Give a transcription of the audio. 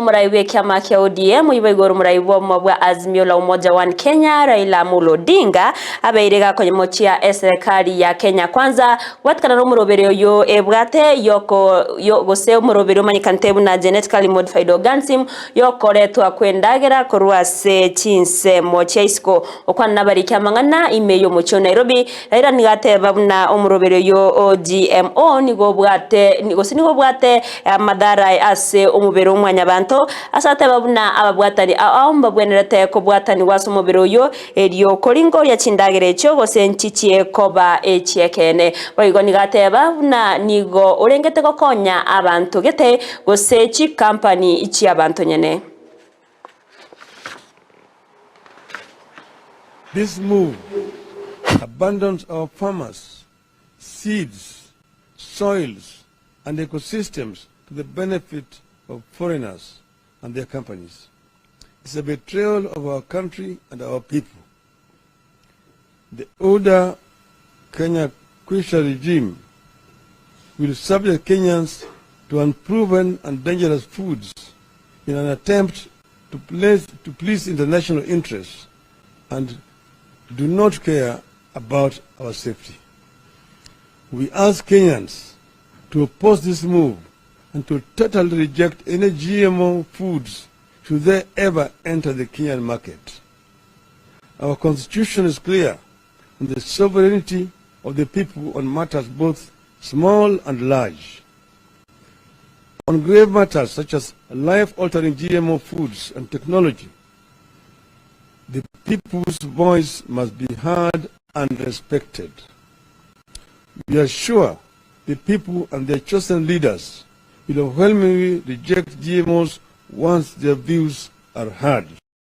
Omuraiwe kiama kia ODM ibaigoro muraiwo mwa Azimio la Umoja wa Kenya Raila Odinga abeirega kwenye mochia serikali ya Kenya Kwanza watkana no murobere yo ebwate yoko Gusii murobere manyikantebu na genetically modified organism yokoretwa kwendagera korwase chinse mochia isko okwana bari kiamangana imeyo mocho Nairobi Raila nigateba buna omurobere yo GMO nigo bwate madara ase omubero umwanya bantu asate babuna ababwatani aomba bwenerete ko bwatani waso mubero yo eriyo koringo ya chindagere cyo gose nchichie koba echiekene boigo nigateba buna nigo urengete gokonya abantu gete gose chi company ichi abantu nyene. This move abandons our farmers, seeds, soils and ecosystems to the benefit of foreigners and their companies. It's a betrayal of our country and our people. The older Kenya Kisii regime will subject Kenyans to unproven and dangerous foods in an attempt to please international interests and do not care about our safety. We ask Kenyans to oppose this move and to totally reject any GMO foods should they ever enter the Kenyan market. Our constitution is clear on the sovereignty of the people on matters both small and large. On grave matters such as life-altering GMO foods and technology, the people's voice must be heard and respected. We are sure the people and their chosen leaders will overwhelmingly reject GMOs once their views are heard.